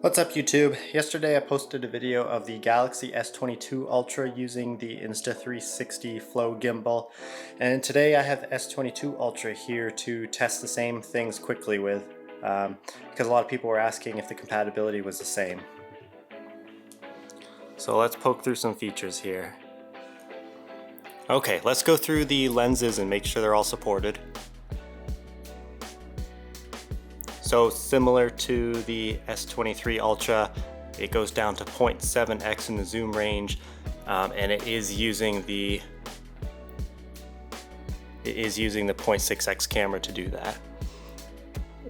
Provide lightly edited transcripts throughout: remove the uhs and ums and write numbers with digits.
What's up YouTube? Yesterday I posted a video of the Galaxy S22 Ultra using the Insta360 Flow gimbal, and today I have the S22 Ultra here to test the same things quickly with because a lot of people were asking if the compatibility was the same. So let's poke through some features here. Okay, let's go through the lenses and make sure they're all supported. So similar to the S23 Ultra, it goes down to 0.7x in the zoom range, and it is using the 0.6x camera to do that.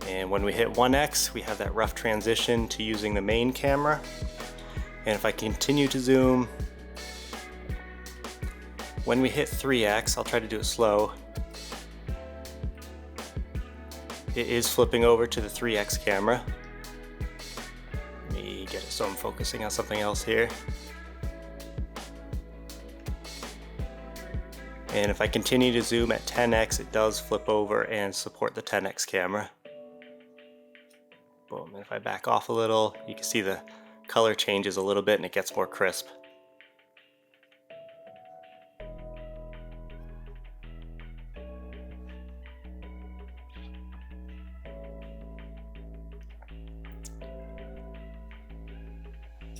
And when we hit 1x, we have that rough transition to using the main camera. And if I continue to zoom, when we hit 3x, I'll try to do it slow. It is flipping over to the 3x camera. Let me get it so I'm focusing on something else here. And if I continue to zoom at 10x, it does flip over and support the 10x camera. Boom, and if I back off a little, you can see the color changes a little bit and it gets more crisp.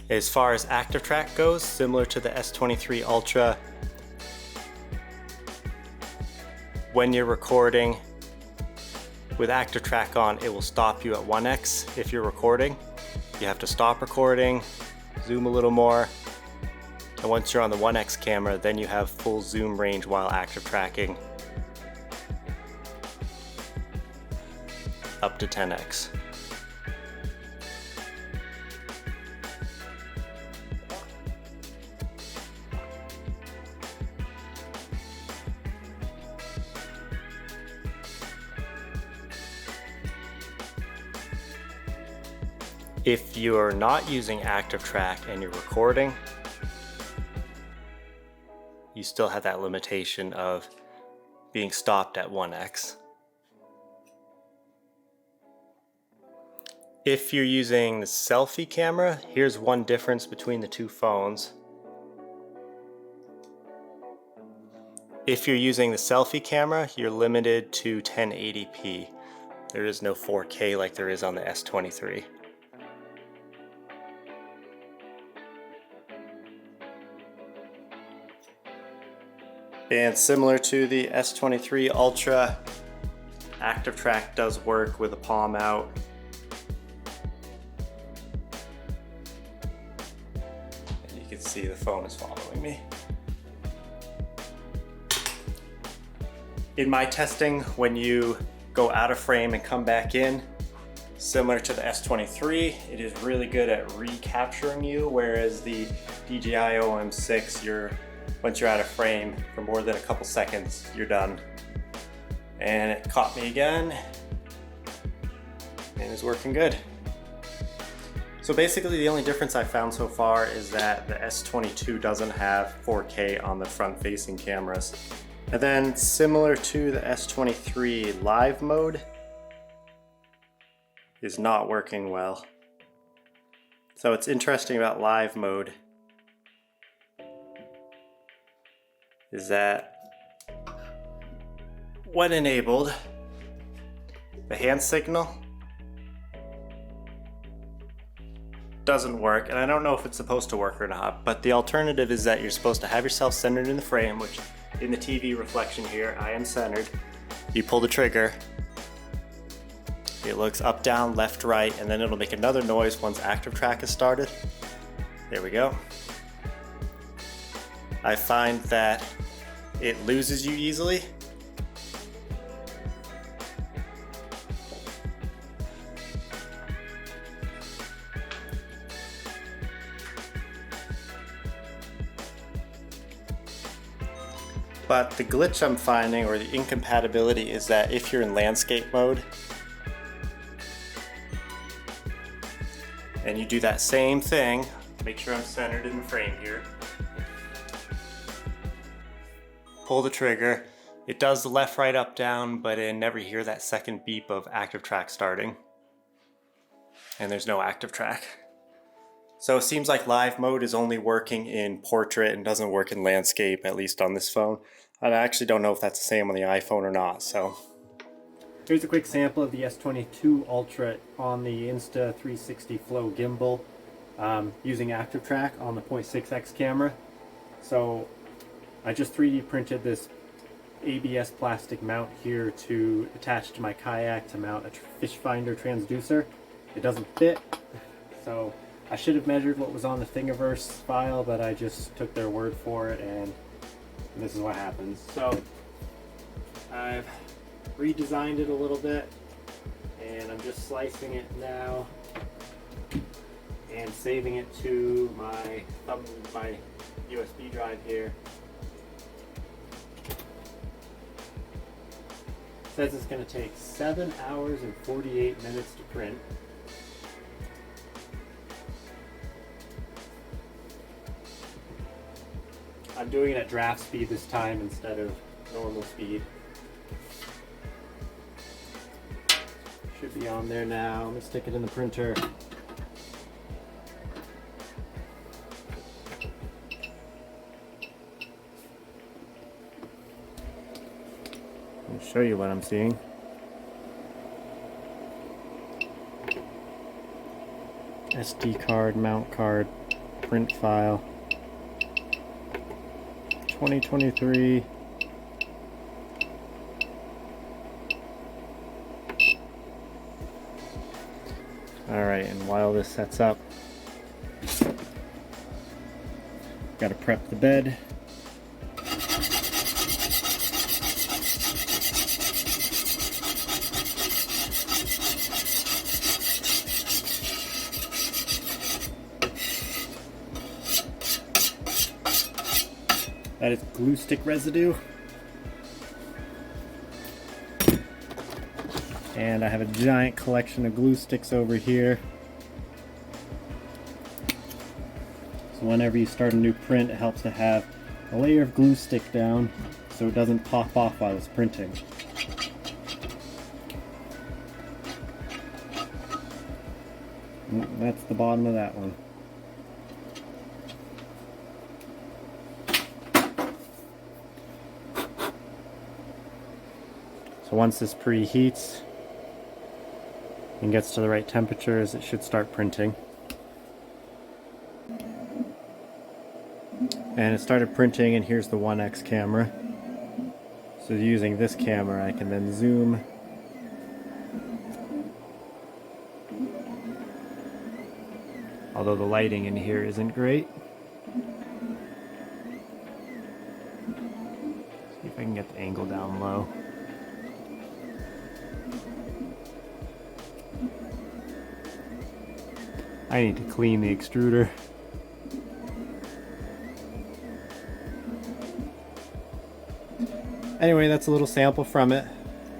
As far as active track goes, similar to the S23 Ultra, when you're recording with active track on, it will stop you at 1x if you're recording. You have to stop recording, zoom a little more, and once you're on the 1x camera, then you have full zoom range while active tracking up to 10x. If you're not using active track and you're recording, you still have that limitation of being stopped at 1x. If you're using the selfie camera, here's one difference between the two phones. If you're using the selfie camera, you're limited to 1080p. There is no 4K like there is on the S23. And similar to the S23 Ultra, active track does work with a palm out. And you can see the phone is following me. In my testing, when you go out of frame and come back in, similar to the S23, it is really good at recapturing you, whereas the DJI OM6, once you're out of frame for more than a couple seconds, you're done. And it caught me again, and it's working good. So basically the only difference I found so far is that the S22 doesn't have 4K on the front-facing cameras. And then similar to the S23, live mode is not working well. So what's interesting about live mode is that when enabled, the hand signal doesn't work, and I don't know if it's supposed to work or not, but the alternative is that you're supposed to have yourself centered in the frame, which in the TV reflection here, I am centered. You pull the trigger, it looks up, down, left, right, and then it'll make another noise once active track is started. There we go. I find that it loses you easily. But the glitch I'm finding, or the incompatibility, is that if you're in landscape mode and you do that same thing, make sure I'm centered in the frame here, pull the trigger, it does the left, right, up, down, but I never hear that second beep of active track starting. And there's no active track. So it seems like live mode is only working in portrait and doesn't work in landscape, at least on this phone. I actually don't know if that's the same on the iPhone or not, so. Here's a quick sample of the S22 Ultra on the Insta360 Flow gimbal using Active Track on the 0.6x camera. So I just 3D printed this ABS plastic mount here to attach to my kayak to mount a fish finder transducer. It doesn't fit, so I should have measured what was on the Thingiverse file, but I just took their word for it, and this is what happens. So I've redesigned it a little bit, and I'm just slicing it now and saving it to my USB drive here. It says it's going to take 7 hours and 48 minutes to print. I'm doing it at draft speed this time instead of normal speed. Should be on there now. Let me stick it in the printer. Let me show you what I'm seeing. SD card, mount card, print file. 2023. Alright, and while this sets up, gotta prep the bed. That is glue stick residue. And I have a giant collection of glue sticks over here. So whenever you start a new print, it helps to have a layer of glue stick down so it doesn't pop off while it's printing. And that's the bottom of that one. So once this preheats and gets to the right temperatures, it should start printing. And it started printing, and here's the 1x camera. So using this camera, I can then zoom although the lighting in here isn't great. See if I can get the angle down low. I need to clean the extruder. Anyway, that's a little sample from it.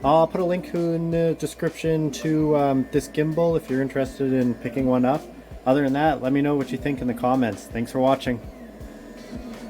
I'll put a link in the description to this gimbal if you're interested in picking one up. Other than that, let me know what you think in the comments. Thanks for watching.